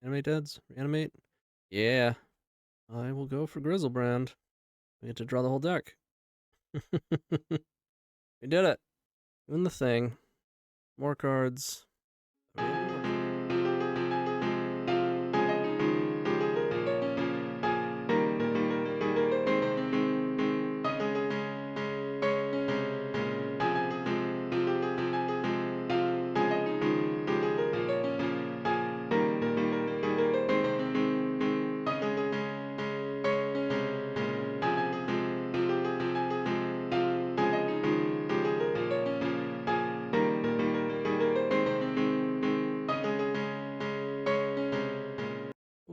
Reanimate deads? Reanimate? Yeah. I will go for Griselbrand. We get to draw the whole deck. We did it. Doing the thing. More cards.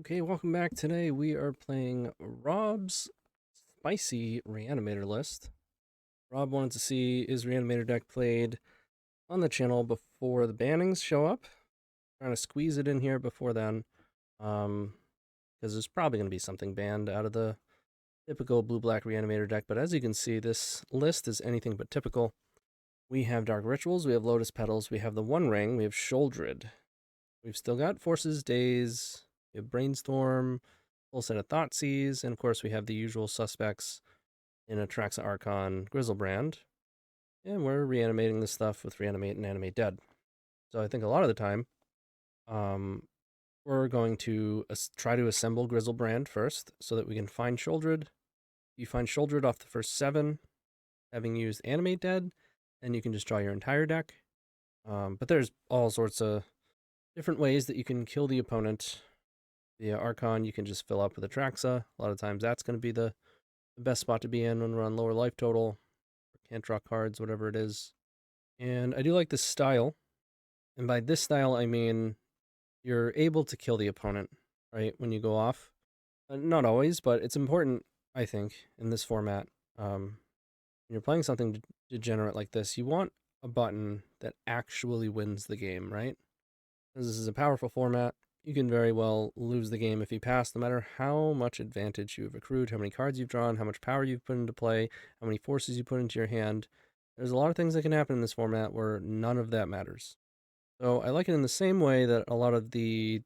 Okay, welcome back. Today we are playing Rob's spicy Reanimator list. Rob wanted to see his Reanimator deck played on the channel before the bannings show up. Trying to squeeze it in here before then, because there's probably going to be something banned out of the typical blue-black Reanimator deck. But as you can see, this list is anything but typical. We have Dark Rituals, we have Lotus Petals, we have the One Ring, we have Sheoldred. We've still got Forces, Days, we have Brainstorm, full set of Thoughtseize, and of course we have the usual suspects in Atraxa Archon, Griselbrand. And we're reanimating this stuff with Reanimate and Animate Dead. So I think a lot of the time, we're going to try to assemble Griselbrand first so that we can find Sheoldred. You find Sheoldred off the first 7, having used Animate Dead, and you can just draw your entire deck. But there's all sorts of different ways that you can kill the opponent. The Archon you can just fill up with Atraxa. A lot of times that's going to be the best spot to be in when we're on lower life total. Can't draw cards, whatever it is. And I do like this style. And by this style, I mean you're able to kill the opponent, right, when you go off. Not always, but it's important, I think, in this format. When you're playing something degenerate like this, you want a button that actually wins the game, right? Because this is a powerful format. You can very well lose the game if you pass, no matter how much advantage you've accrued, how many cards you've drawn, how much power you've put into play, how many forces you put into your hand. There's a lot of things that can happen in this format where none of that matters. So I like it in the same way that a lot of the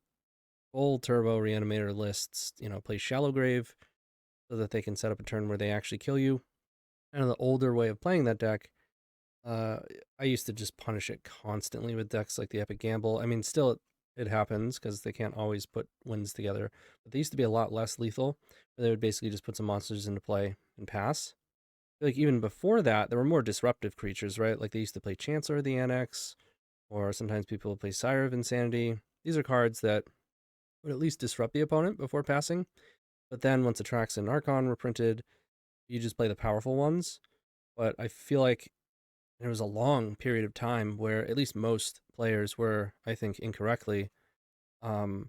full turbo Reanimator lists, play Shallow Grave so that they can set up a turn where they actually kill you. And the older way of playing that deck, I used to just punish it constantly with decks like the Epic Gamble. I mean, still it happens because they can't always put wins together, but they used to be a lot less lethal, where they would basically just put some monsters into play and pass. Like even before that, there were more disruptive creatures, right? Like they used to play Chancellor of the Annex, or sometimes people would play Sire of Insanity. These are cards that would at least disrupt the opponent before passing. But then once Atraxa and Archon were printed, you just play the powerful ones. But I feel like there was a long period of time where at least most players were, I think incorrectly, in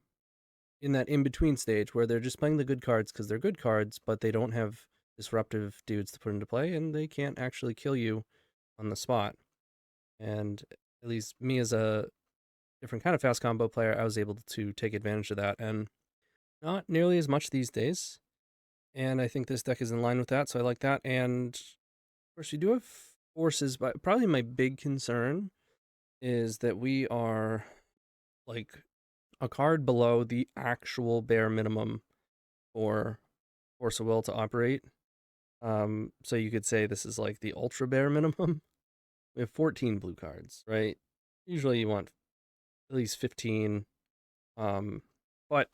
that in-between stage where they're just playing the good cards because they're good cards, but they don't have disruptive dudes to put into play, and they can't actually kill you on the spot. And at least me as a different kind of fast combo player, I was able to take advantage of that, and not nearly as much these days. And I think this deck is in line with that, so I like that. And of course, we do have forces, but probably my big concern is that we are like a card below the actual bare minimum for Force of Will to operate. So you could say this is like the ultra bare minimum. We have 14 blue cards, right? Usually you want at least 15. But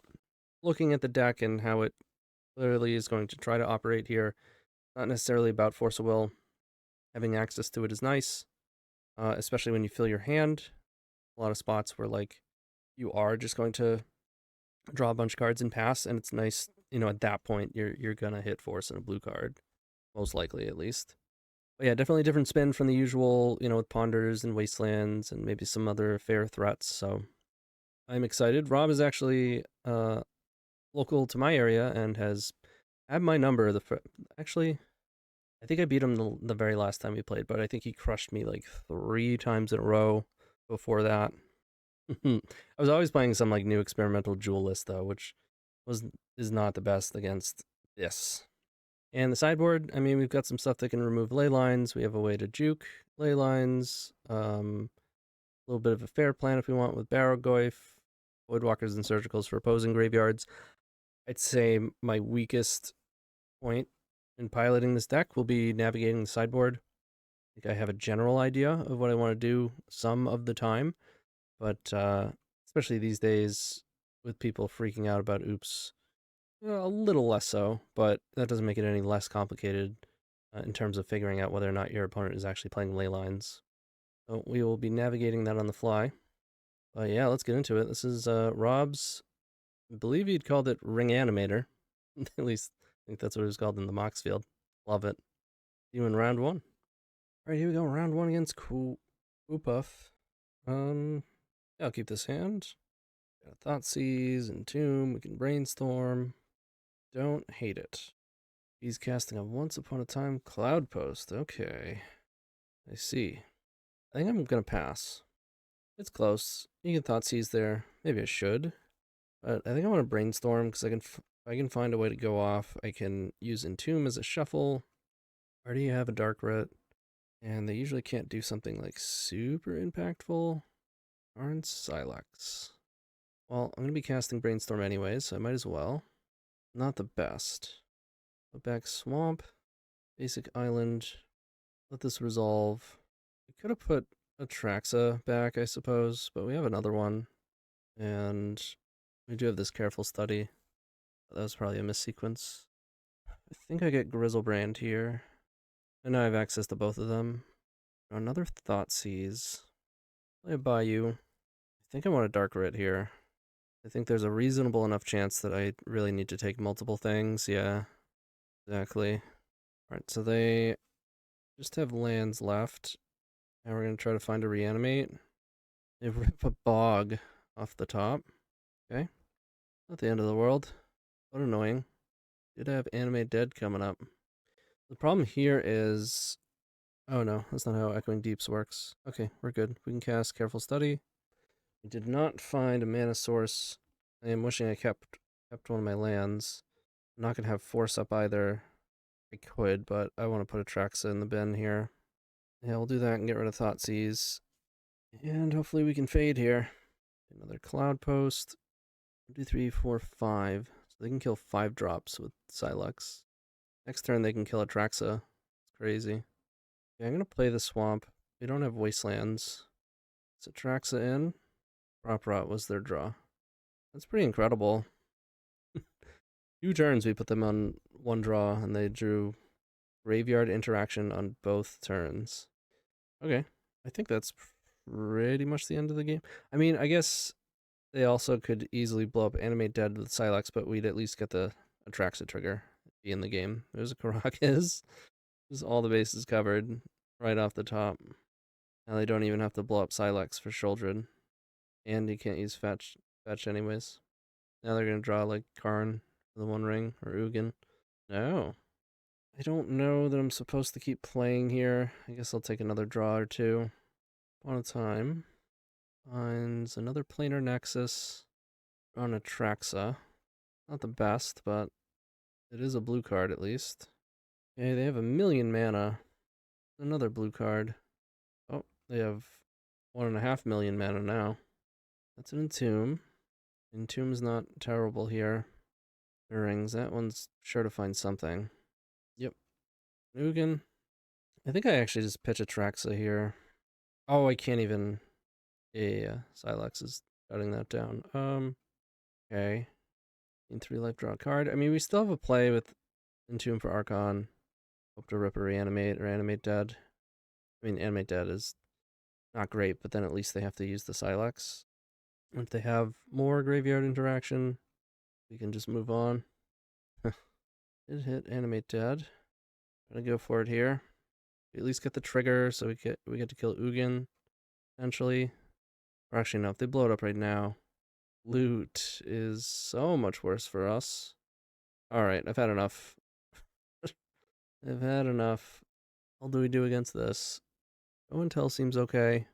looking at the deck and how it clearly is going to try to operate here, not necessarily about Force of Will. Having access to it is nice, especially when you fill your hand. A lot of spots where like you are just going to draw a bunch of cards and pass, and it's nice, at that point you're gonna hit force in a blue card, most likely at least. But yeah, definitely a different spin from the usual, with Ponders and Wastelands and maybe some other fair threats. So I'm excited. Rob is actually local to my area and has had my number. Actually, I think I beat him the very last time we played, but I think he crushed me like 3 times in a row before that. I was always playing some like new experimental jewel list though, which is not the best against this. And the sideboard, I mean, we've got some stuff that can remove ley lines. We have a way to juke ley lines. A little bit of a fair plan if we want with Barrow Goyf. Voidwalkers and Surgicals for opposing graveyards. I'd say my weakest point in piloting this deck will be navigating the sideboard. I think I have a general idea of what I want to do some of the time, but especially these days with people freaking out about oops, a little less so, but that doesn't make it any less complicated in terms of figuring out whether or not your opponent is actually playing ley lines. So we will be navigating that on the fly. But yeah, let's get into it. This is Rob's, I believe he'd called it Ring-animator. At least I think that's what it was called in the Mox field. Love it. See you in round 1. Alright, here we go. Round 1 against Qwupuf. Yeah, I'll keep this hand. Got Thoughtseize, Entomb, we can Brainstorm. Don't hate it. He's casting a Once Upon a Time Cloudpost. Okay. I see. I think I'm gonna pass. It's close. You can Thoughtseize there. Maybe I should. But I think I want to Brainstorm because I can find a way to go off. I can use Entomb as a shuffle. I already have a Dark Ret. And they usually can't do something like super impactful. Aren't Silex. Well, I'm going to be casting Brainstorm anyways, so I might as well. Not the best. Put back Swamp. Basic Island. Let this resolve. We could have put Atraxa back, I suppose, but we have another one. And we do have this Careful Study. That was probably a missequence. I think I get Griselbrand here. And now I have access to both of them. Another Thoughtseize. Play a Bayou. I think I want a Dark Ret here. I think there's a reasonable enough chance that I really need to take multiple things. Yeah, exactly. Alright, so they just have lands left. Now we're going to try to find a Reanimate. They rip a Bog off the top. Okay. Not the end of the world. But annoying. Did have Animate Dead coming up. The problem here is... Oh no, that's not how Echoing Deeps works. Okay, we're good. We can cast Careful Study. We did not find a mana source. I am wishing I kept one of my lands. I'm not going to have Force up either. I could, but I want to put Atraxa in the bin here. Yeah, we'll do that and get rid of Thoughtseize. And hopefully we can fade here. Another Cloudpost. 1, 2, 3, 4, 5. So they can kill 5 drops with Silex. Next turn they can kill Atraxa. It's crazy. Okay, I'm going to play the Swamp. We don't have Wastelands. Is Atraxa in? Prop Rot was their draw. That's pretty incredible. 2 turns we put them on 1 draw, and they drew Graveyard Interaction on both turns. Okay, I think that's pretty much the end of the game. I mean, I guess they also could easily blow up Animate Dead with Silex, but we'd at least get the Atraxa trigger be in the game. There's a Caracas. There's all the bases covered right off the top. Now they don't even have to blow up Silex for Sheoldred. And you can't use fetch anyways. Now they're gonna draw like Karn for the 1 ring or Ugin. No. I don't know that I'm supposed to keep playing here. I guess I'll take another draw or 2. Upon a Time. Finds another Planar Nexus on Atraxa. Not the best, but it is a blue card at least. Okay, they have 1,000,000 mana. Another blue card. Oh, they have 1.5 million mana now. That's an Entomb. Entomb's not terrible here. Rings, that one's sure to find something. Yep. Ugin. I think I actually just pitch Atraxa here. Oh, I can't even... Yeah, Silex is shutting that down. Okay. In 3 life, draw a card. I mean, we still have a play with Entomb for Archon. Hope to rip a Reanimate or Animate Dead. I mean, Animate Dead is not great, but then at least they have to use the Silex. If they have more graveyard interaction, we can just move on. Did hit Animate Dead. Gonna go for it here. We at least get the trigger, so we get to kill Ugin, potentially. Or actually, no, if they blow it up right now, loot is so much worse for us. Alright, I've had enough. I've had enough. What do we do against this? Show and Tell seems okay.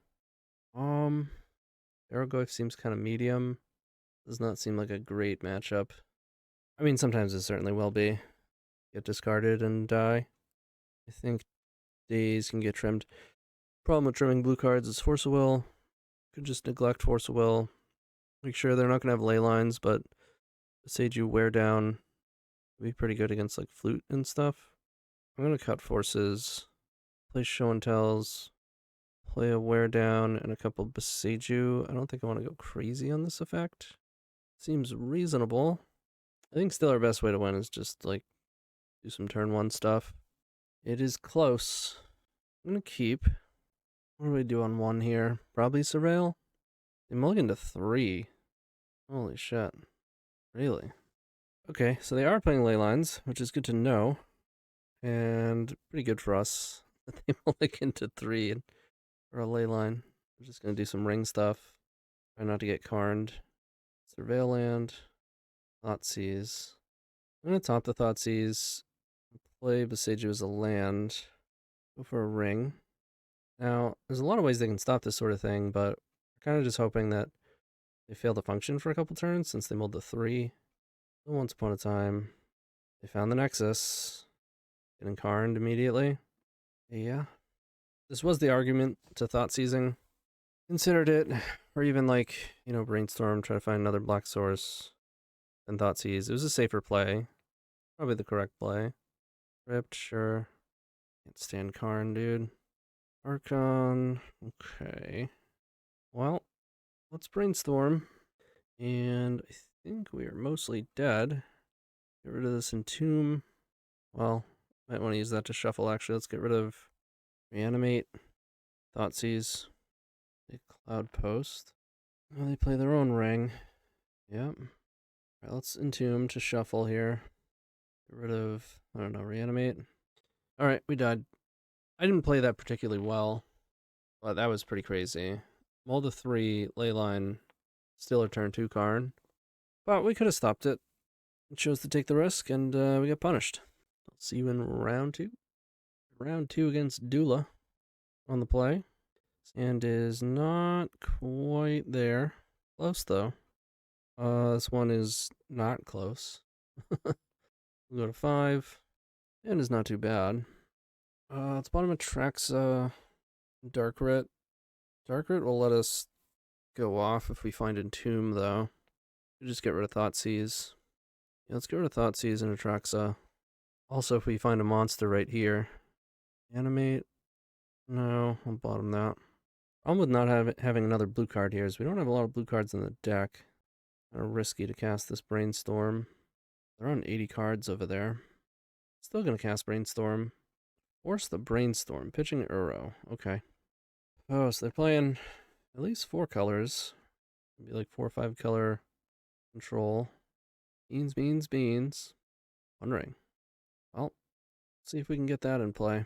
Aragorn seems kind of medium. Does not seem like a great matchup. I mean, sometimes it certainly will be. Get discarded and die. I think days can get trimmed. Problem with trimming blue cards is Force of Will. Could just neglect Force of Will. Make sure they're not going to have ley lines, but Boseiju wear down would be pretty good against like flute and stuff. I'm going to cut forces, play show and tells, play a wear down and a couple Boseiju. I don't think I want to go crazy on this effect. Seems reasonable. I think still our best way to win is just like do some turn 1 stuff. It is close. I'm going to keep. What do we do on 1 here? Probably Surveil. They mulligan to 3. Holy shit. Really? Okay, so they are playing ley lines, which is good to know. And pretty good for us that they mulligan to 3 for a ley line. We're just going to do some ring stuff. Try not to get carned. Surveil land. Thoughtseize. I'm going to top the Thoughtseize. Play Boseiju as a land. Go for a ring. Now, there's a lot of ways they can stop this sort of thing, but we're kind of just hoping that they fail to function for a couple turns since they mulled to 3. So once upon a time, they found the Nexus. Getting carned immediately. Yeah. This was the argument to Thoughtseizing. Considered it, or even like, you know, Brainstorm, try to find another black source than Thoughtseize. It was a safer play. Probably the correct play. Ripped, sure. Can't stand Karn, dude. Archon. Okay. Well, let's Brainstorm. And I think we are mostly dead. Get rid of this Entomb. Well, might want to use that to shuffle, actually. Let's get rid of Reanimate. Thoughtseize. They Cloudpost. Well, they play their own ring. Yep. Alright, let's Entomb to shuffle here. Get rid of, I don't know, Reanimate. Alright, we died. I didn't play that particularly well, but that was pretty crazy. Mull to 3, ley line, still a turn 2 Karn. But we could have stopped it. It chose to take the risk, and we got punished. I'll see you in round 2. Round 2 against Dula on the play. And is not quite there. Close, though. This one is not close. We'll go to 5. And is not too bad. It's bottom of Traxa. Darkrit. Darkrit will let us go off if we find Entomb, though. We'll just get rid of Thoughtseize. Yeah, let's get rid of Thoughtseize and Atraxa. Also, if we find a monster right here. Animate. No, I'll bottom that. Problem with not having another blue card here is we don't have a lot of blue cards in the deck. Kind of risky to cast this Brainstorm. They're on 80 cards over there. Still gonna cast Brainstorm. Force the Brainstorm. Pitching Uro. Okay. Oh, so they're playing at least 4 colors. Maybe like 4 or 5 color control. Beans, beans, beans. One ring. Well, let's see if we can get that in play.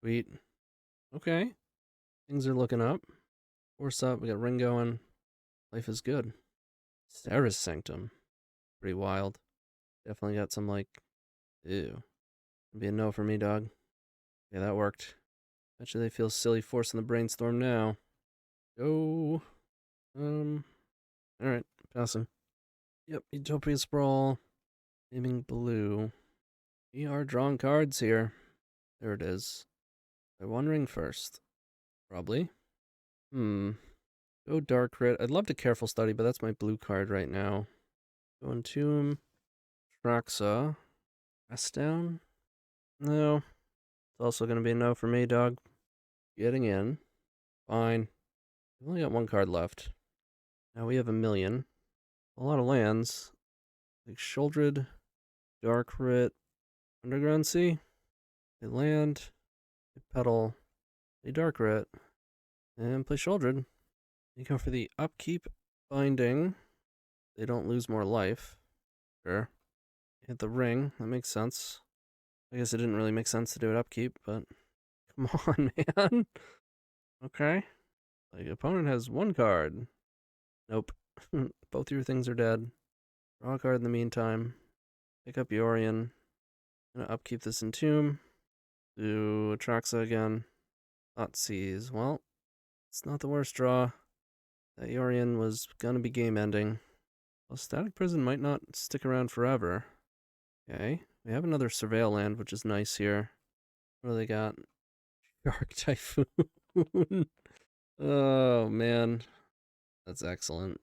Sweet. Okay. Things are looking up. Force up. We got ring going. Life is good. Sarah's Sanctum. Pretty wild. Definitely got some like, ew. Be a no for me, dog. Yeah, that worked. Bet you they feel silly forcing the Brainstorm now. Go. Alright, passing. Yep, Utopia Sprawl. Naming blue. We are drawing cards here. There it is. They're one ring first. Probably. Go Darkrit. I'd love to Careful Study, but that's my blue card right now. Go Entomb. Traxa. Press down. No. It's also going to be a no for me, dog. Getting in. Fine. We've only got 1 card left. Now we have 1,000,000. A lot of lands. Like Sheoldred, Darkrit, Underground Sea. They land. They Petal. They Darkrit. And play Sheoldred. You go for the Upkeep Binding. They don't lose more life. Sure. Hit the ring. That makes sense. I guess it didn't really make sense to do it upkeep, but come on, man. Okay. Like, opponent has 1 card. Nope. Both your things are dead. Draw a card in the meantime. Pick up Yorion. Gonna upkeep this Entomb. Do Atraxa again. Thoughtseize. Well, it's not the worst draw. That Yorion was gonna be game ending. Well, Static Prison might not stick around forever. Okay. We have another Surveil land, which is nice here. What do they got? Shark Typhoon. Oh, man. That's excellent.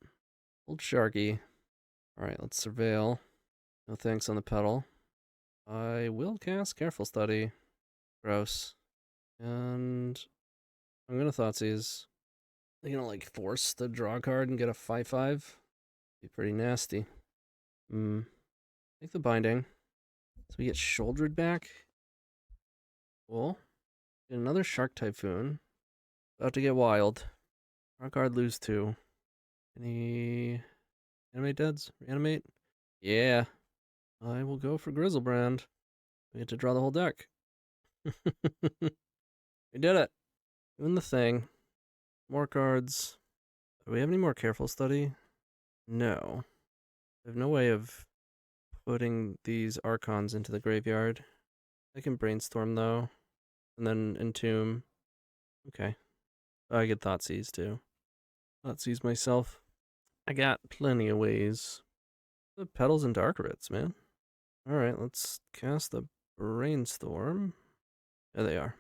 Old Sharky. Alright, let's surveil. No thanks on the Petal. I will cast Careful Study. Gross. And I'm gonna Thoughtseize. They're gonna like force the draw card and get a 5/5. Be pretty nasty. Take the binding. So we get Sheoldred back. Cool. Get another Shark Typhoon. About to get wild. Draw card, lose 2. Any animate deads? Reanimate? Yeah. I will go for Griselbrand. We get to draw the whole deck. We did it. Doing the thing. More cards. Do we have any more Careful Study? No. I have no way of putting these Archons into the graveyard. I can Brainstorm though. And then Entomb. Okay. I get Thoughtseize too. Thoughtseize myself. I got plenty of ways. The Petals and Dark Rits, man. Alright, let's cast the Brainstorm. There they are.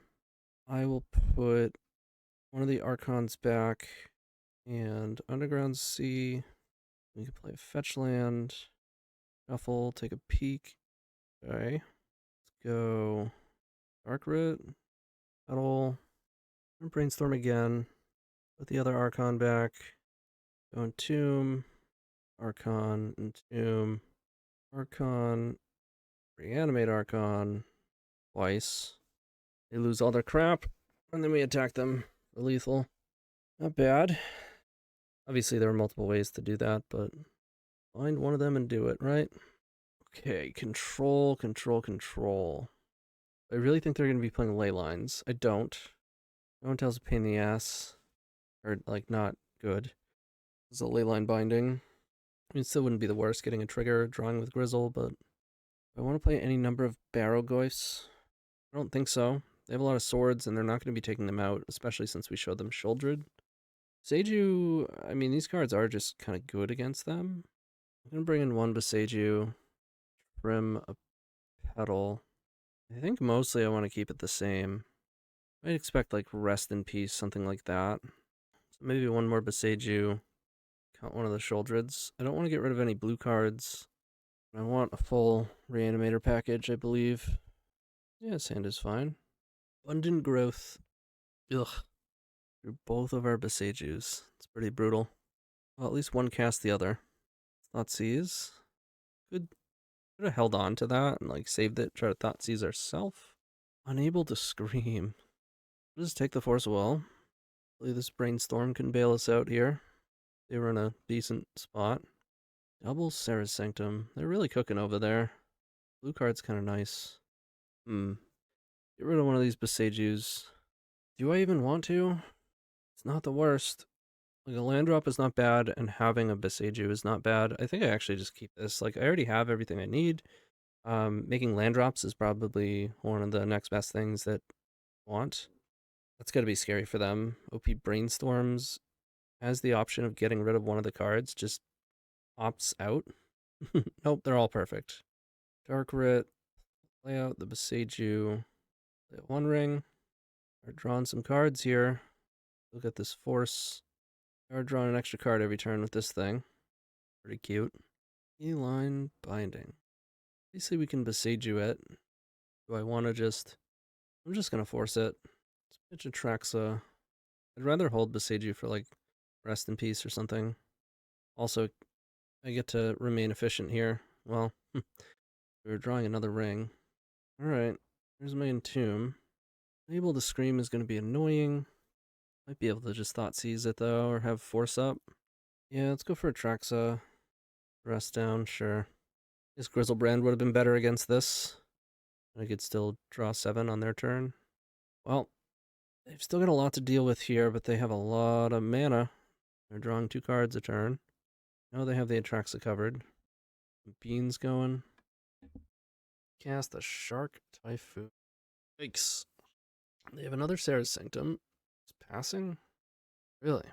I will put one of the Archons back and Underground Sea. We can play a fetch land. Shuffle, take a peek. Okay. Let's go Dark Rit, Petal, and Brainstorm again. Put the other Archon back. Go Entomb, Archon, Entomb, Archon, Reanimate Archon twice. They lose all their crap, and then we attack them for lethal. Not bad. Obviously, there are multiple ways to do that, but find one of them and do it, right? Okay, control. I really think they're going to be playing ley lines. I don't. No one tells a pain in the ass. Or, like, not good. It's a ley line binding. I mean, it still wouldn't be the worst getting a trigger, drawing with Grizzle, but I want to play any number of Barrowgoyfs. I don't think so. They have a lot of swords, and they're not going to be taking them out, especially since we showed them Sheoldred. Boseiju, I mean, these cards are just kind of good against them. I'm going to bring in one Boseiju, trim a Petal. I think mostly I want to keep it the same. I'd expect like Rest in Peace, something like that. So maybe one more Boseiju. Count one of the Sheoldreds. I don't want to get rid of any blue cards. I want a full Reanimator package, I believe. Yeah, sand is fine. Abundant Growth. Ugh. Through both of our Boseijus. It's pretty brutal. Well, at least one cast the other. Thoughtseize. Could have held on to that and like saved it, try to Thoughtseize ourselves. Unable to Scream. We'll just take the Force of Will. Hopefully this Brainstorm can bail us out here. They were in a decent spot. Double Sarah's Sanctum. They're really cooking over there. Blue card's kind of nice. Get rid of one of these Boseijus. Do I even want to? It's not the worst. Like, a land drop is not bad, and having a Boseiju is not bad. I think I actually just keep this. Like, I already have everything I need. Making land drops is probably one of the next best things that I want. That's gotta be scary for them. OP Brainstorms has the option of getting rid of one of the cards, just opts out. Nope, they're all perfect. Dark Rit, play out the Boseiju, play one ring. Start drawing some cards here. Look at this Force. Start drawing an extra card every turn with this thing. Pretty cute. E-line binding. Basically, we can Boseiju it. Do I want to just... I'm just going to force it. Let's pitch Atraxa. I'd rather hold Boseiju for, like, Rest in Peace or something. Also, I get to remain efficient here. Well, we're drawing another ring. Alright, here's my Entomb. Unable to Scream is going to be annoying. Might be able to just Thoughtseize it, though, or have Force up. Yeah, let's go for Atraxa. Rest down, sure. This Griselbrand would have been better against this. I could still draw 7 on their turn. Well, they've still got a lot to deal with here, but they have a lot of mana. They're drawing 2 cards a turn. No, they have the Atraxa covered. Beans going. Cast a Shark Typhoon. Yikes. They have another Sarah's Sanctum. It's passing? Really?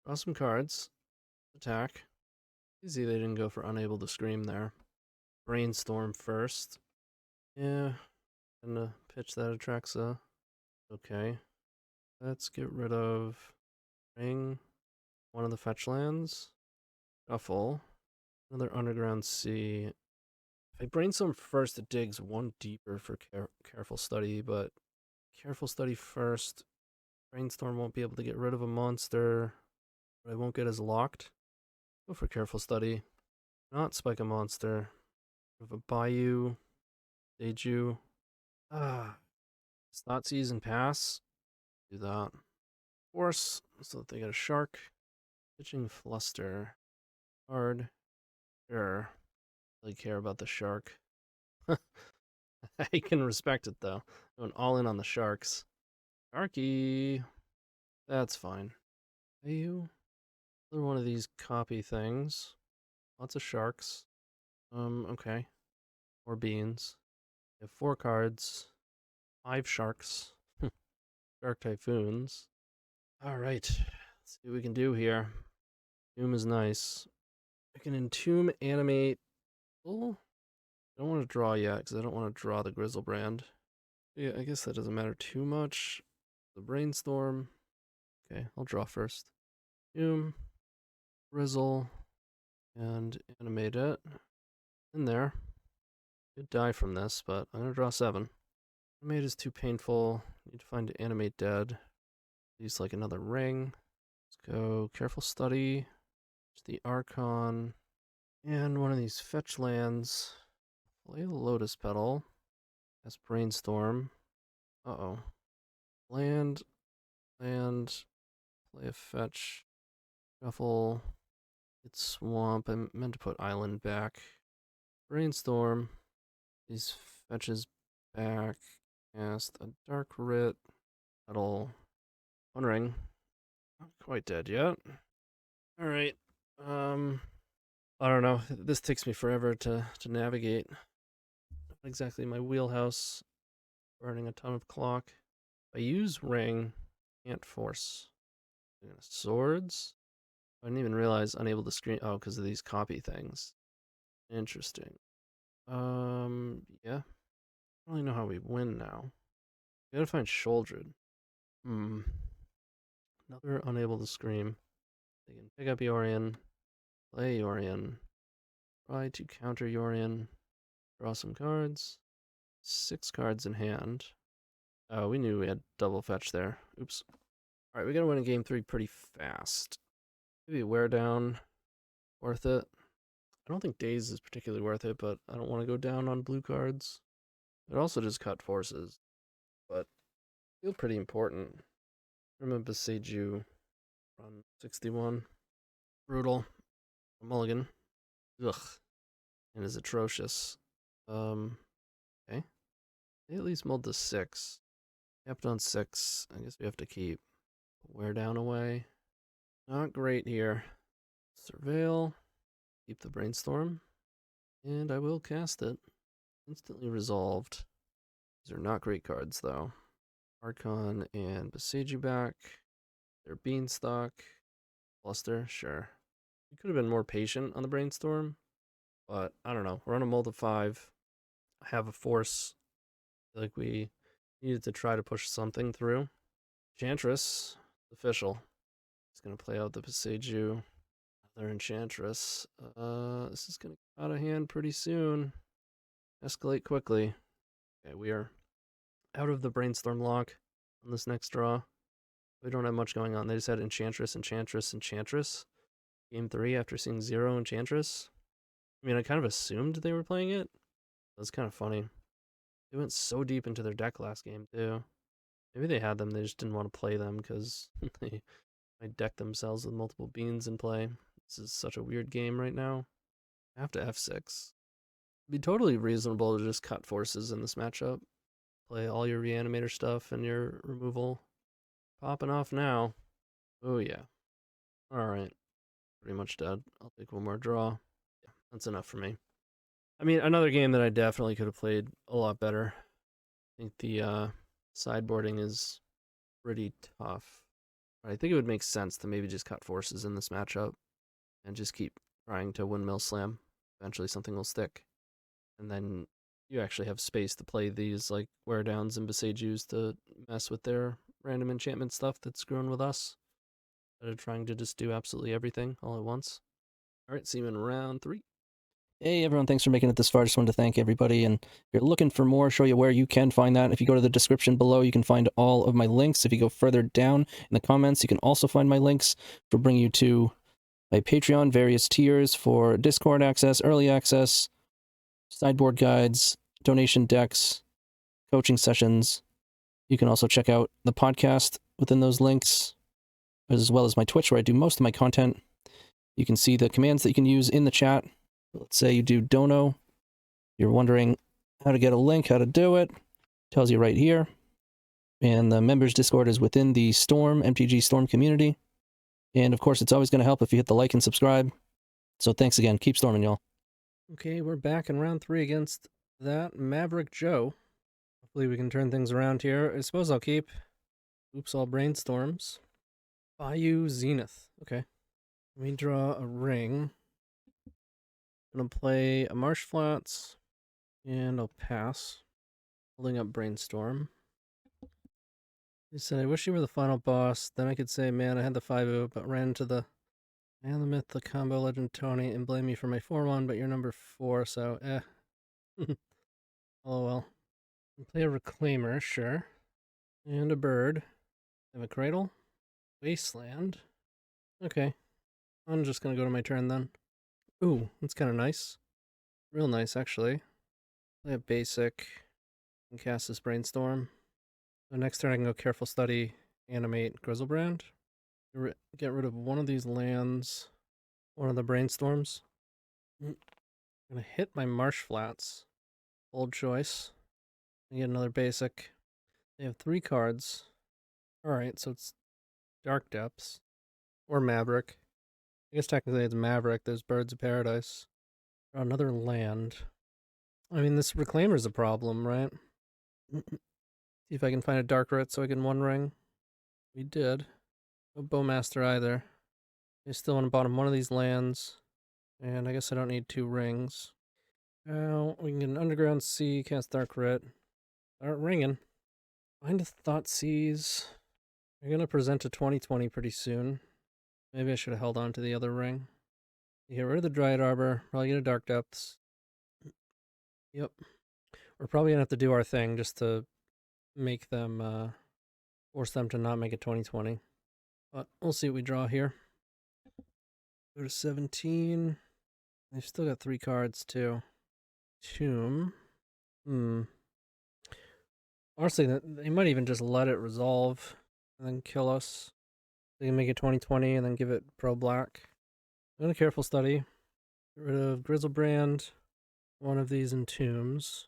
Draw some cards. Attack. Easy they didn't go for Unable to Scream there. Brainstorm first. Yeah. Gonna pitch that Atraxa. Okay. Let's get rid of Ring. One of the fetch lands. Shuffle. Another Underground Sea. If I Brainstorm first, it digs one deeper for Careful Study, but Careful Study first. Brainstorm won't be able to get rid of a monster, but I won't get as locked. Go for Careful Study. Not spike a monster. Have a Bayou. Deju. Thoughtseize and pass. Do that. Force, so that they get a shark. Pitching Fluster. Hard. Sure. Really care about the shark. I can respect it though. Going all in on the sharks. Sharky. That's fine. Are you? Another one of these copy things. Lots of sharks. Okay. 4 beans. We have 4 cards. 5 sharks. Shark typhoons. Alright. Let's see what we can do here. Entomb is nice. I can Entomb, animate. Oh, I don't want to draw yet because I don't want to draw the Griselbrand. Yeah, I guess that doesn't matter too much. The Brainstorm. Okay, I'll draw first. Entomb, Grizzle, and animate it. In there. Could die from this, but I'm going to draw 7. Animate is too painful. Need to find animate dead. Use like another ring. Let's go Careful Study. There's the Archon. And one of these fetch lands. Play the Lotus Petal. That's Brainstorm. Uh-oh. Land. Play a fetch. Shuffle. It's Swamp. I meant to put Island back. Brainstorm. These fetches back. Cast a Dark Writ. Petal. One ring. Not quite dead yet. Alright. I don't know. This takes me forever to navigate. Not exactly my wheelhouse. Burning a ton of clock. If I use ring, can't force. Swords? I didn't even realize unable to screen. Oh, because of these copy things. Interesting. Yeah. I don't really know how we win now. We gotta find Sheoldred. Another unable to scream. They can pick up Yorion. Play Yorion. Try to counter Yorion. Draw some cards. 6 cards in hand. Oh, we knew we had double fetch there. Oops. Alright, we gotta win a game 3 pretty fast. Maybe Wear Down. Worth it. I don't think Daze is particularly worth it, but I don't want to go down on blue cards. It also just cut forces, but feel pretty important. Remember Beseiju. Run 61. Brutal. A mulligan. Ugh. And is atrocious. Okay. They at least mulled to 6. Kept on 6. I guess we have to keep Wear Down away. Not great here. Surveil. Keep the Brainstorm. And I will cast it. Instantly resolved. These are not great cards though. Archon and Beseiju back. Their Beanstalk. Bluster, sure. We could have been more patient on the Brainstorm. But I don't know. We're on a mold of 5. I have a force. I feel like we needed to try to push something through. Enchantress, official. He's gonna play out the Beseiju. Another Enchantress. This is gonna get out of hand pretty soon. Escalate quickly. Okay, we are out of the Brainstorm lock on this next draw. We don't have much going on. They just had Enchantress, Enchantress, Enchantress. Game 3 after seeing 0 Enchantress. I mean, I kind of assumed they were playing it. That's kind of funny. They went so deep into their deck last game, too. Maybe they had them, they just didn't want to play them because they might deck themselves with multiple beans in play. This is such a weird game right now. I have to F6. It'd be totally reasonable to just cut forces in this matchup. Play all your Reanimator stuff and your removal. Popping off now. Oh, yeah. Alright. Pretty much dead. I'll take one more draw. Yeah, that's enough for me. I mean, another game that I definitely could have played a lot better. I think the sideboarding is pretty tough. But I think it would make sense to maybe just cut forces in this matchup and just keep trying to windmill slam. Eventually something will stick. And then you actually have space to play these like Wear Downs and Beseijus to mess with their random enchantment stuff that's grown with us. Instead of trying to just do absolutely everything all at once. All right, see you in round 3. Hey everyone, thanks for making it this far. Just wanted to thank everybody, and if you're looking for more, show you where you can find that. If you go to the description below, you can find all of my links. If you go further down in the comments, you can also find my links for bringing you to my Patreon, various tiers for Discord access, early access, sideboard guides, donation decks, coaching sessions. You can also check out the podcast within those links, as well as my Twitch, where I do most of my content. You can see the commands that you can use in the chat. Let's say you do dono. You're wondering how to get a link, how to do it. Tells you right here. And the members Discord is within the Storm, MTG Storm community. And of course, it's always going to help if you hit the like and subscribe. So thanks again. Keep storming, y'all. Okay, we're back in round 3 against that Maverick Joe. Hopefully we can turn things around here. I suppose I'll keep Oops All Brainstorms. Bayou Zenith. Okay. Let me draw a ring. I'm going to play a Marsh Flats, and I'll pass. Holding up Brainstorm. He said, I wish you were the final boss. Then I could say, man, I had the 5-0, but ran into the man, the myth, the combo legend Tony, and blame me for my 4-1, but you're number 4, so oh well. I'll play a Reclaimer, sure. And a bird. I have a Cradle. Wasteland. Okay. I'm just gonna go to my turn then. Ooh, that's kind of nice. Real nice, actually. Play a basic and cast this Brainstorm. So next turn I can go Careful Study, Animate Griselbrand. Get rid of one of these lands, one of the Brainstorms. I'm gonna hit my Marsh Flats. Old choice. I get another basic. They have 3 cards. Alright, so it's Dark Depths. Or Maverick. I guess technically it's Maverick. There's Birds of Paradise. Draw another land. I mean, this Reclaimer's a problem, right? See if I can find a Dark Rit so I can One Ring. We did. No Bowmaster either. I still want to bottom one of these lands. And I guess I don't need 2 rings. Now, we can get an Underground Sea, cast Dark Rit. Start ringing. Find a Thoughtseize. You're going to present a 2020 pretty soon. Maybe I should have held on to the other ring. You get rid of the Dryad Arbor, probably get a Dark Depths. Yep. We're probably going to have to do our thing just to make them, force them to not make it 2020. But we'll see what we draw here. Go to 17. They've still got 3 cards, too. Tomb. Honestly, they might even just let it resolve and then kill us. They can make it 2020 and then give it pro black. I'm going to Careful Study. Get rid of Griselbrand. One of these Entombs.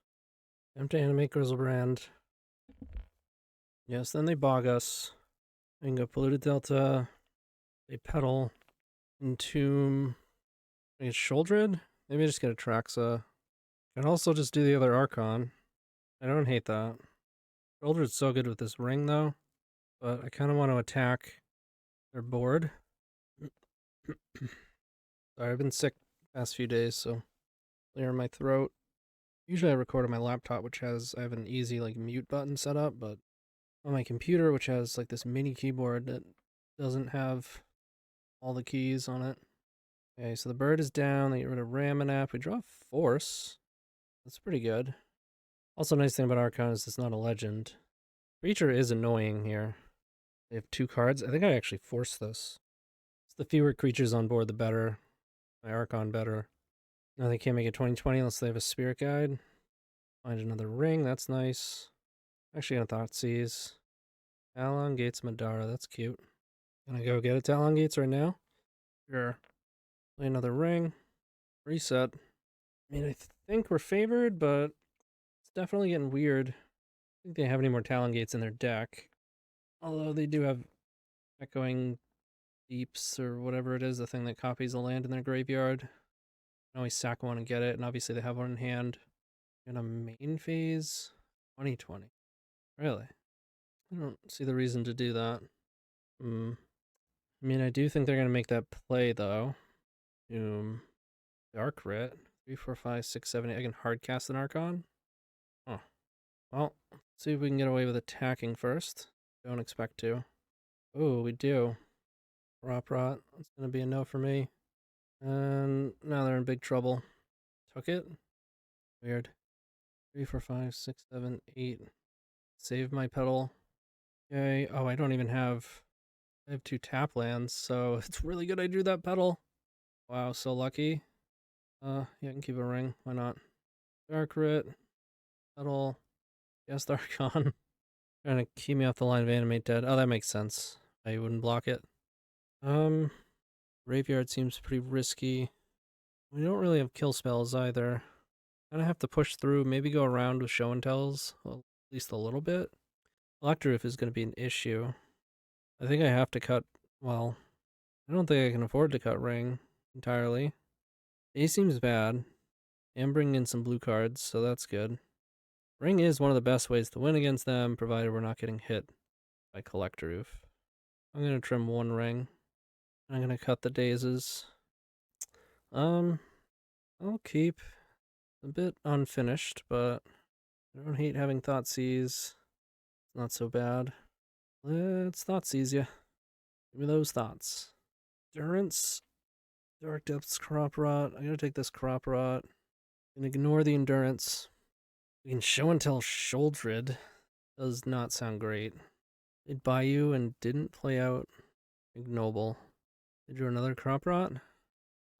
Attempt to animate Griselbrand. Yes, then they bog us. I can go Polluted Delta. They Petal. Entomb. I get Sheoldred? Maybe I just get a Traxa. I can also just do the other Archon. I don't hate that. Sheoldred's so good with this ring, though. But I kind of want to attack their board. Sorry, I've been sick the past few days, so clear my throat. Usually I record on my laptop, which has, I have an easy like mute button set up, but on my computer, which has like this mini keyboard that doesn't have all the keys on it. Okay, so the bird is down. They get rid of Reanimate. We draw Force. That's pretty good. Also, nice thing about Archon is it's not a legend. Creature is annoying here. They have 2 cards. I think I actually forced this. It's the fewer creatures on board, the better. My Archon better. No, they can't make it 2020 unless they have a Spirit Guide. Find another ring. That's nice. Actually, gonna Thoughtseize. Talon Gates Madara. That's cute. Can I go get a Talon Gates right now? Sure. Play another ring. Reset. I mean, I think we're favored, but it's definitely getting weird. I think they have any more Talon Gates in their deck. Although they do have Echoing Deeps or whatever it is, the thing that copies a land in their graveyard. You can always sack one and get it, and obviously they have one in hand. In a main phase? 2020. Really? I don't see the reason to do that. I mean, I do think they're going to make that play, though. Dark Rit. 3, 4, 5, 6, 7, 8. I can hardcast an Archon? Oh. Well, let's see if we can get away with attacking first. Don't expect to. Oh, we do. Rot. That's going to be a no for me. And now they're in big trouble. Took it? Weird. 3, 4, 5, 6, 7, 8. Save my Petal. Okay. Oh, I don't even have... I have 2 tap lands, so it's really good I drew that Petal. Wow, so lucky. Yeah, I can keep a ring. Why not? Dark Rit. Petal. Yes, Archon. Trying to keep me off the line of Animate Dead. Oh, that makes sense. I wouldn't block it. Graveyard seems pretty risky. We don't really have kill spells either. Kinda have to push through, maybe go around with show and tells, well, at least a little bit. Electroof is gonna be an issue. I think I have to cut, well, I don't think I can afford to cut Ring entirely. A seems bad. I'm bringing in some blue cards, so that's good. Ring is one of the best ways to win against them, provided we're not getting hit by Collectoroof. I'm gonna trim 1 ring. I'm gonna cut the dazes. I'll keep a bit unfinished, but I don't hate having Thoughtseize. It's not so bad. Let's Thoughtseize ya. Give me those thoughts. Endurance. Dark Depths, Crop Rot. I gotta take this Crop Rot. And ignore the Endurance. We can show and tell Sheoldred. Does not sound great. They'd buy you and didn't play out Ignoble. They drew another Crop Rot.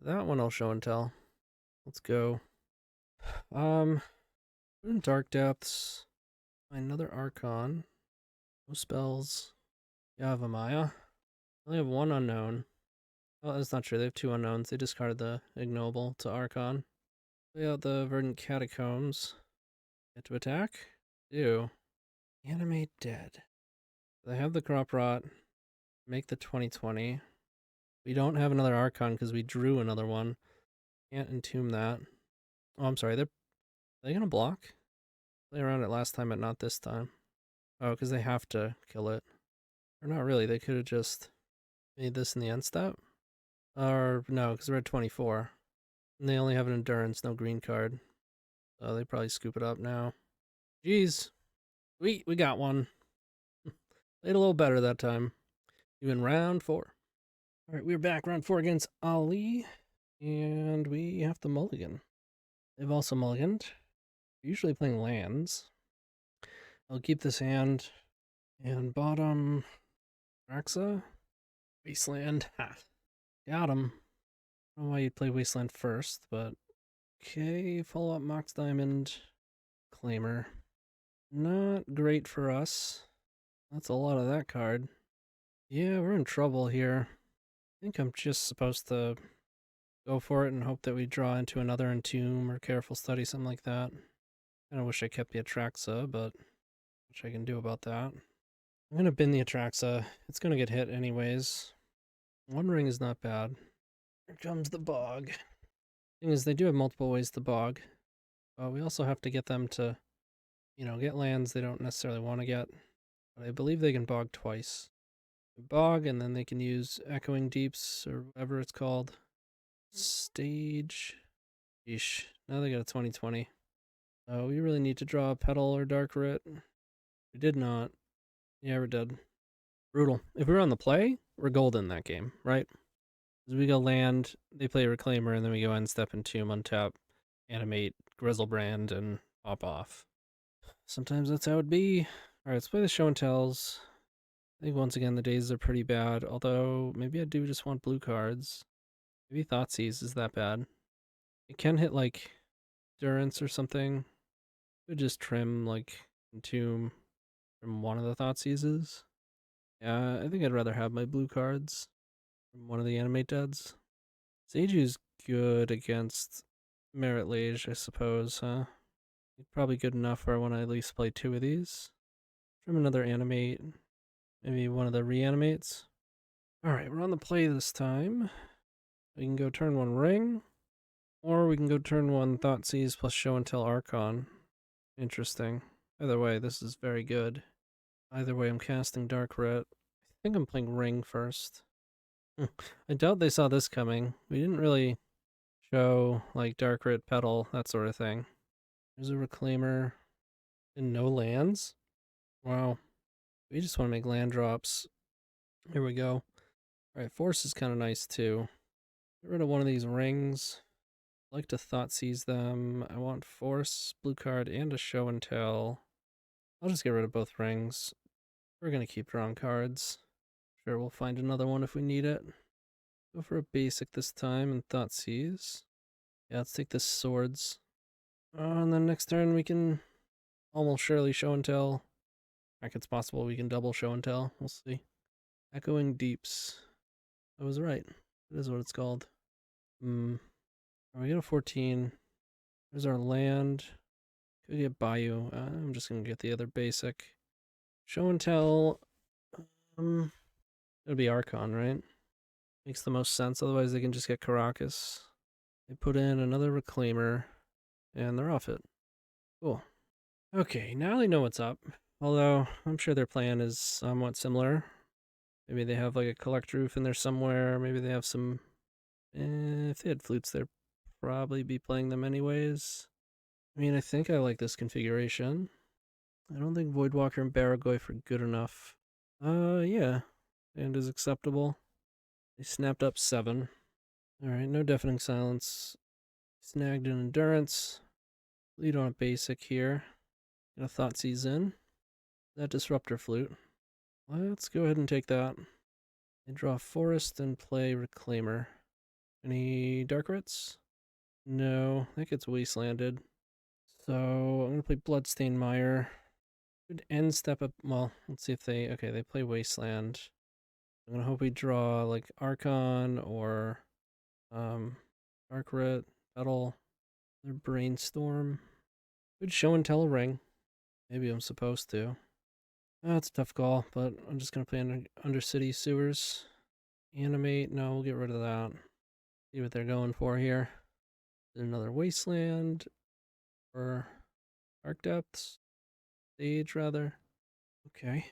That one I'll show and tell. Let's go. In Dark Depths. Another Archon. No spells. Yavimaya. I only have 1 unknown. Oh, that's not true. They have 2 unknowns. They discarded the Ignoble to Archon. Play out the Verdant Catacombs. Get to attack? Do. Animate Dead. They have the Crop Rot. Make the 2020. We don't have another Archon because we drew another one. Can't entomb that. Oh, I'm sorry. Are they gonna block? Play around it last time, but not this time. Oh, because they have to kill it. Or not really. They could have just made this in the end step. Or no, because we're at 24. And they only have an endurance, no green card. So they probably scoop it up now. Jeez. We got one. Played a little better that time. Even round 4. Alright, we're back round 4 against alli. And we have to mulligan. They've also mulliganed. We're usually playing lands. I'll keep this hand. And bottom... Raxa? Wasteland. Ha. Got him. I don't know why you'd play Wasteland first, but... Okay, follow up Mox Diamond. Claimer. Not great for us. That's a lot of that card. Yeah, we're in trouble here. I think I'm just supposed to go for it and hope that we draw into another Entomb or Careful Study, something like that. Kinda wish I kept the Atraxa, but which I can do about that. I'm gonna bin the Atraxa. It's gonna get hit anyways. 1 ring is not bad. Here comes the bog. Thing is, they do have multiple ways to bog. But we also have to get them to, you know, get lands they don't necessarily want to get. But I believe they can bog twice. Bog, and then they can use Echoing Deeps, or whatever it's called. Stage. Yeesh. Now they got a 2020. Oh, we really need to draw a Petal or Dark Rit. We did not. Yeah, we're dead. Brutal. If we were on the play, we're golden that game, right? Because we go land, they play Reclaimer, and then we go end step Entomb, untap, animate Griselbrand, and pop off. Sometimes that's how it be. Alright, let's play the show and tells. I think once again the days are pretty bad, although maybe I do just want blue cards. Maybe Thoughtseize is that bad. It can hit like Endurance or something. Could just trim like Entomb from one of the Thoughtseizes. Yeah, I think I'd rather have my blue cards from one of the Animate Deads. Seiju's good against Merit Lage, I suppose, huh? Probably good enough where I want to at least play 2 of these. Trim another Animate. Maybe one of the Reanimates. Alright, we're on the play this time. We can go turn 1 Ring. Or we can go turn 1 Thoughtseize plus Show and Tell Archon. Interesting. Either way, this is very good. Either way, I'm casting Dark Ret. I think I'm playing Ring first. I doubt they saw this coming. We didn't really show, like, Dark Rit, Petal, that sort of thing. There's a Reclaimer. And no lands? Wow. We just want to make land drops. Here we go. Alright, Force is kind of nice, too. Get rid of one of these rings. I'd like to Thoughtseize them. I want Force, blue card, and a Show and Tell. I'll just get rid of both rings. We're gonna keep drawing cards. Sure, we'll find another one if we need it. Go for a basic this time and Thoughtseize. Yeah, let's take the swords. And then next turn we can almost surely Show and Tell. Heck, it's possible we can double Show and Tell. We'll see. Echoing Deeps. I was right. That is what it's called. We get a 14. There's our land. Could get Bayou. I'm just gonna get the other basic. Show and Tell. It'll be Archon, right? Makes the most sense. Otherwise, they can just get Caracas. They put in another Reclaimer, and they're off it. Cool. Okay, now they know what's up. Although, I'm sure their plan is somewhat similar. Maybe they have like a Collect Roof in there somewhere. Maybe they have some... if they had flutes, they'd probably be playing them anyways. I mean, I think I like this configuration. I don't think Voidwalker and Baragoi are good enough. Yeah. And is acceptable. They snapped up 7. Alright, no Deafening Silence. Snagged an Endurance. Lead on a basic here. Get a Thoughtseize in. That Disruptor Flute. Let's go ahead and take that. They draw Forest and play Reclaimer. Any Dark Rits? No, I think it's Wastelanded. So I'm gonna play Bloodstained Mire. Could end step up. Well, let's see if they. Okay, they play Wasteland. I'm gonna hope we draw like Archon or Dark Rit, Petal, their Brainstorm. Could Show and Tell a ring. Maybe I'm supposed to. That's a tough call, but I'm just gonna play Undercity Sewers. Animate. No, we'll get rid of that. See what they're going for here. Another Wasteland or Dark Depths. Stage rather. Okay.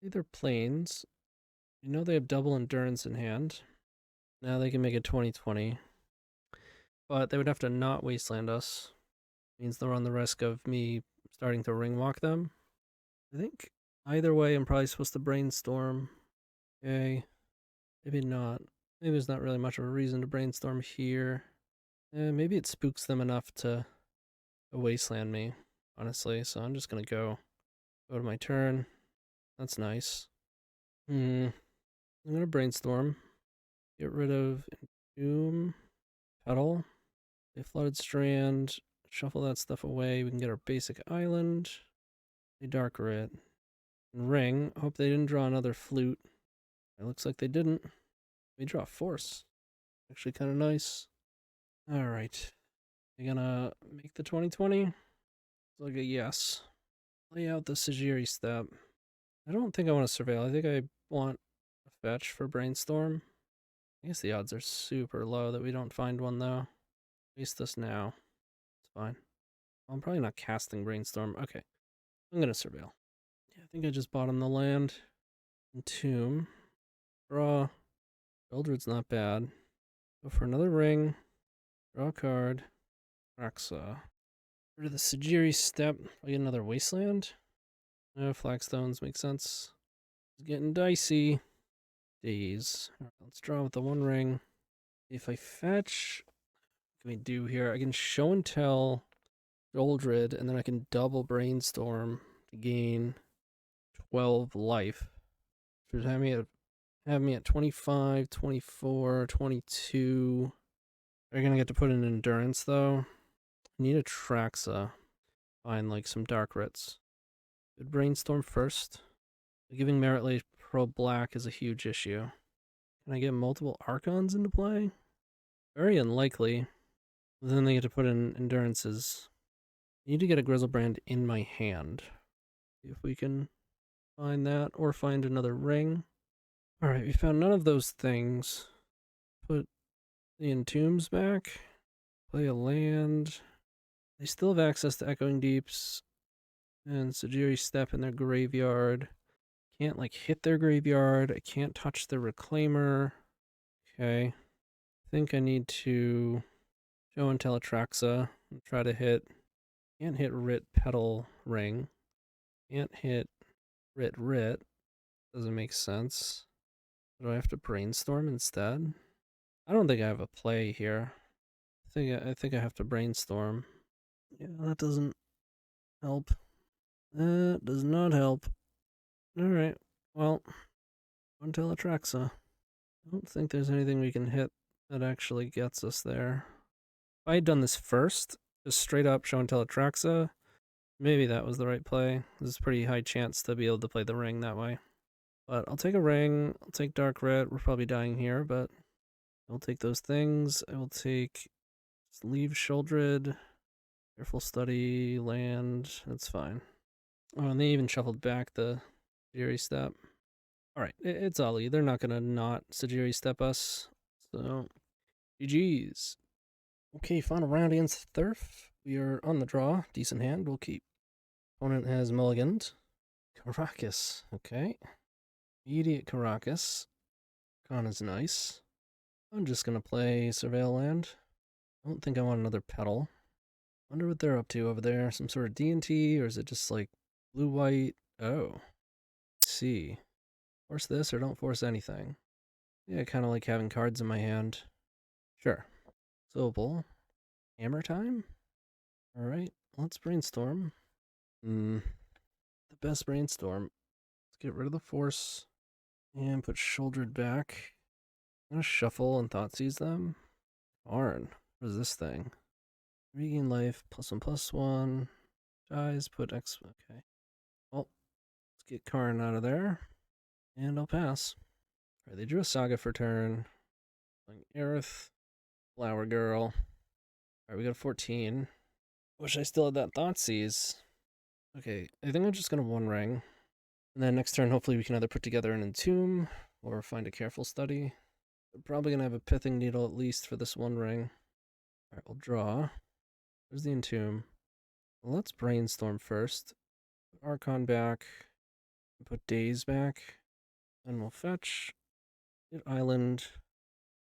Either planes. You know they have double endurance in hand. Now they can make it 20/20. But they would have to not wasteland us. Means they'll run the risk of me starting to ring walk them. I think either way I'm probably supposed to brainstorm. Okay. Maybe not. Maybe there's not really much of a reason to brainstorm here. Maybe it spooks them enough to wasteland me, honestly. So I'm just gonna go to my turn. That's nice. I'm gonna brainstorm. Get rid of Entomb, Petal, a Flooded Strand, shuffle that stuff away. We can get our basic island, a Dark Rit, and Ring. Hope they didn't draw another flute. It looks like they didn't. We draw Force. Actually kind of nice. Alright. You gonna make the 20/20? It's like a yes. Lay out the Sajiri step. I don't think I want to surveil. I think I want a fetch for Brainstorm. I guess the odds are super low that we don't find one though. Waste this now. It's fine. Well, I'm probably not casting Brainstorm. Okay. I'm gonna surveil. Yeah, I think I just bought him the land. Entomb. Draw. Sheoldred's not bad. Go for another ring. Draw a card. Raxa. Rid of the Sajiri step. I get another Wasteland. No, Flagstones make sense. It's getting dicey. Days. Right, let's draw with the one ring. If I fetch, what can we do here? I can Show and Tell Sheoldred, and then I can double Brainstorm to gain 12 life. Should have me at 25, 24, 22. Are you gonna get to put in Endurance though? I need a Traxa. Find like some Dark Rits. Good Brainstorm first. Giving Merit Pro Black is a huge issue. Can I get multiple Archons into play? Very unlikely. Then they get to put in Endurances. I need to get a Griselbrand in my hand. See if we can find that or find another ring. Alright, we found none of those things. Put the Entombs back. Play a land. They still have access to Echoing Deeps and Sajiri Step in their graveyard. Can't like hit their graveyard. I can't touch the Reclaimer. Okay. I think I need to Show and Tell Atraxa and try to hit. Can't hit Rit Petal Ring. Can't hit Rit. Doesn't make sense. Do I have to Brainstorm instead? I don't think I have a play here. I think I have to brainstorm. Yeah, that doesn't help. That does not help. Alright, well, until Atraxa. I don't think there's anything we can hit that actually gets us there. If I had done this first, just straight up show and tell Atraxa, maybe that was the right play. There's a pretty high chance to be able to play the ring that way. But I'll take a ring, I'll take Dark Red, we're probably dying here, but I'll take those things. I will take, just leave Sheoldred, Careful Study, land, that's fine. Oh, and they even shuffled back the Sajiri step. Alright, it's alli. They're not gonna not Sajiri step us. So, GG's. Okay, final round against therf. We are on the draw. Decent hand, we'll keep. Opponent has mulliganed. Karakas, okay. Immediate Karakas. Con is nice. I'm just gonna play Surveil Land. I don't think I want another Petal. Wonder what they're up to over there. Some sort of D&T, or is it just like blue-white? Oh. Let's see. Force this or don't force anything. Yeah, I kind of like having cards in my hand. Sure. Sobel. Hammer time? Alright, let's brainstorm. The best brainstorm. Let's get rid of the force. And put Sheoldred back. I'm gonna shuffle and Thoughtseize them. Darn. What is this thing? Regain life, +1/+1. Dies, put X. Okay. Well, let's get Karn out of there. And I'll pass. Alright, they drew a Saga for turn. Playing Aerith. Flower Girl. Alright, we got a 14. Wish I still had that Thoughtseize. Okay, I think I'm just gonna One Ring. And then next turn, hopefully we can either put together an Entomb or find a Careful Study. We're probably gonna have a Pithing Needle at least for this One Ring. Alright, we'll draw. There's the Entomb. Well, let's brainstorm first. Put Archon back. Put Daze back. Then we'll fetch. Get Island.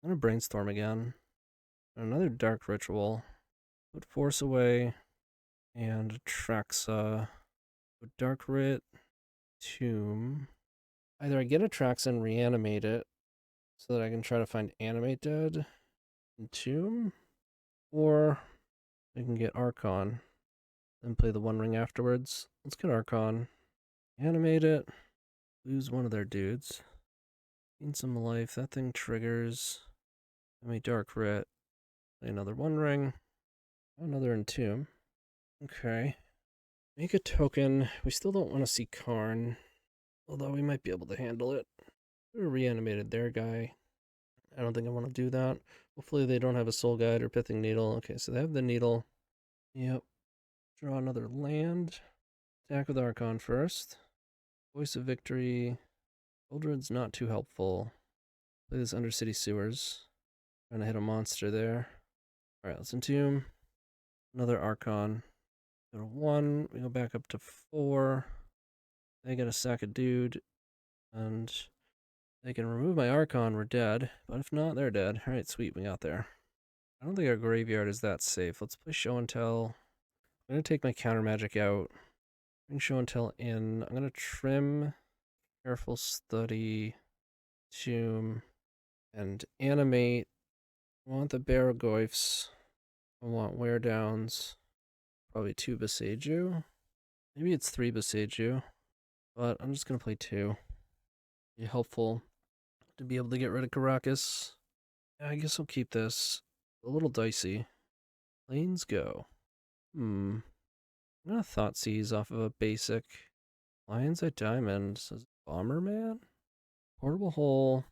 I'm gonna brainstorm again. Another Dark Ritual. Put Force away. And Atraxa. Put Dark Rit. Tomb. Either I get Atraxa and reanimate it so that I can try to find Animate Dead and Tomb, or I can get Archon and play the One Ring afterwards. Let's get Archon. Animate it. Lose one of their dudes. Gain some life. That thing triggers. Animate Dark Rit. Play another One Ring. Another Entomb. Okay. Make a token. We still don't want to see Karn, although we might be able to handle it. We reanimated their guy. I don't think I want to do that. Hopefully they don't have a Soul Guide or Pithing Needle. Okay, so they have the Needle. Yep. Draw another land. Attack with Archon first. Voice of Victory. Sheoldred's not too helpful. Play this Undercity Sewers. Trying to hit a monster there. Alright, let's Entomb. Another Archon. Go to 1. We go back up to 4. They get a sack a dude. And they can remove my Archon, we're dead. But if not, they're dead. Alright, sweet, we got there. I don't think our graveyard is that safe. Let's play Show and Tell. I'm going to take my counter magic out. Bring Show and Tell in. I'm going to trim Careful Study, Tomb, and Animate. I want the Barragoyfs. I want Wear Downs. Probably 2 Boseiju. Maybe it's 3 Boseiju. But I'm just going to play 2. Be helpful to be able to get rid of Karakas. Yeah, I guess I'll keep this. A little dicey. Lanes go. I'm gonna Thoughtseize off of a basic. Lions at Diamond says Bomberman? Portable Hole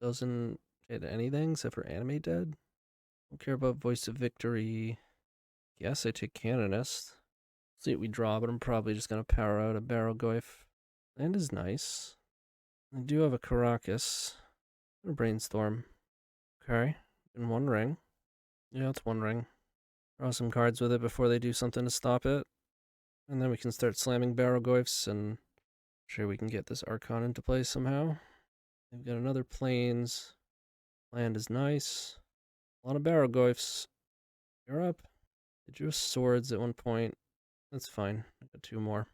doesn't hit anything except for Animate Dead. Don't care about Voice of Victory. Guess I take Canonist. See what we draw, but I'm probably just gonna power out a Barragoyf. Land is nice. I do have a Karakas. I'm gonna Brainstorm. Okay, in One Ring. Yeah, it's One Ring. Draw some cards with it before they do something to stop it. And then we can start slamming Barragoyfs, and I'm sure we can get this Archon into play somehow. They've got another Plains. Land is nice. A lot of Barragoyfs. You're up. They drew swords at one point. That's fine. I got 2 more.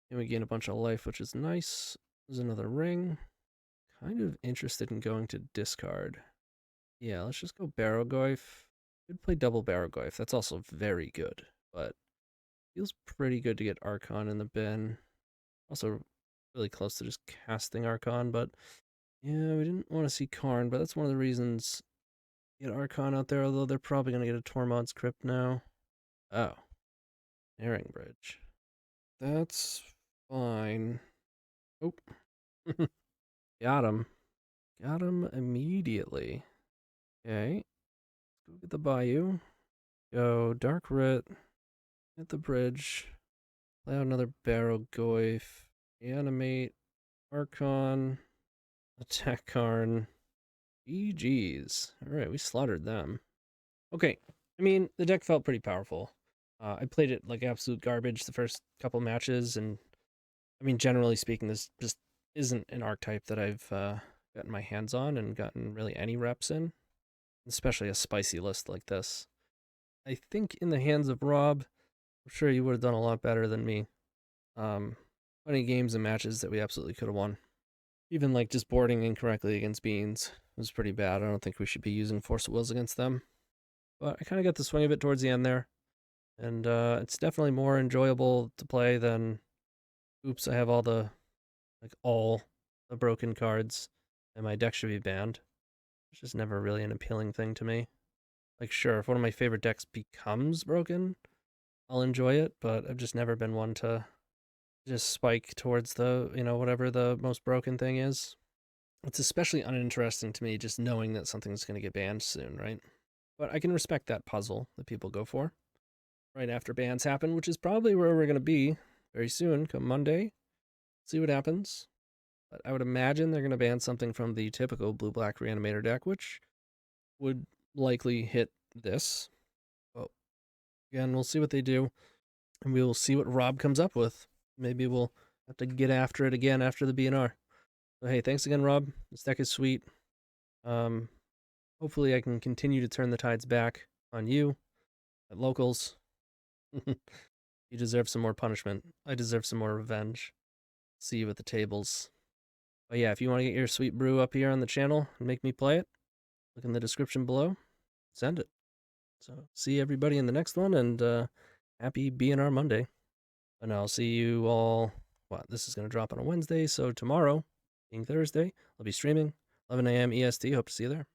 And we gain a bunch of life, which is nice. There's another ring. Kind of interested in going to discard. Yeah, let's just go Barrogoyf. Could play double Barrogoyf. That's also very good, but feels pretty good to get Archon in the bin. Also really close to just casting Archon, but yeah, we didn't want to see Karn, but that's one of the reasons to get Archon out there, although they're probably going to get a Tormod's Crypt now. Oh. Airing Bridge. That's fine. Oh. Got him. Got him immediately. Okay. Let's go get the Bayou. Go Dark Writ. Hit the bridge. Play out another Barrogoyf. Reanimate. Archon. Attack Karn. GG's. Alright, we slaughtered them. Okay. I mean, the deck felt pretty powerful. I played it like absolute garbage the first couple matches, and I mean, generally speaking, this just isn't an archetype that I've gotten my hands on and gotten really any reps in, especially a spicy list like this. I think in the hands of Rob, I'm sure you would have done a lot better than me. Plenty games and matches that we absolutely could have won. Even like just boarding incorrectly against Beans was pretty bad. I don't think we should be using Force of Wills against them. But I kind of got the swing of it towards the end there. And it's definitely more enjoyable to play than, oops, I have all the broken cards, and my deck should be banned. It's just never really an appealing thing to me. Like, sure, if one of my favorite decks becomes broken, I'll enjoy it, but I've just never been one to just spike towards the, whatever the most broken thing is. It's especially uninteresting to me just knowing that something's going to get banned soon, right? But I can respect that puzzle that people go for right after bans happen, which is probably where we're going to be very soon, come Monday. See what happens. But I would imagine they're going to ban something from the typical blue-black Reanimator deck, which would likely hit this. Well, again, we'll see what they do, and we will see what Rob comes up with. Maybe we'll have to get after it again after the BNR. So hey, thanks again, Rob. This deck is sweet. Hopefully I can continue to turn the tides back on you at locals. You deserve some more punishment. I deserve some more revenge. See you at the tables. But yeah, if you want to get your sweet brew up here on the channel and make me play it, look in the description below. Send it. So see everybody in the next one, and happy BNR Monday. And I'll see you all. Well, this is going to drop on a Wednesday, so tomorrow, being Thursday, I'll be streaming 11 a.m. EST. Hope to see you there.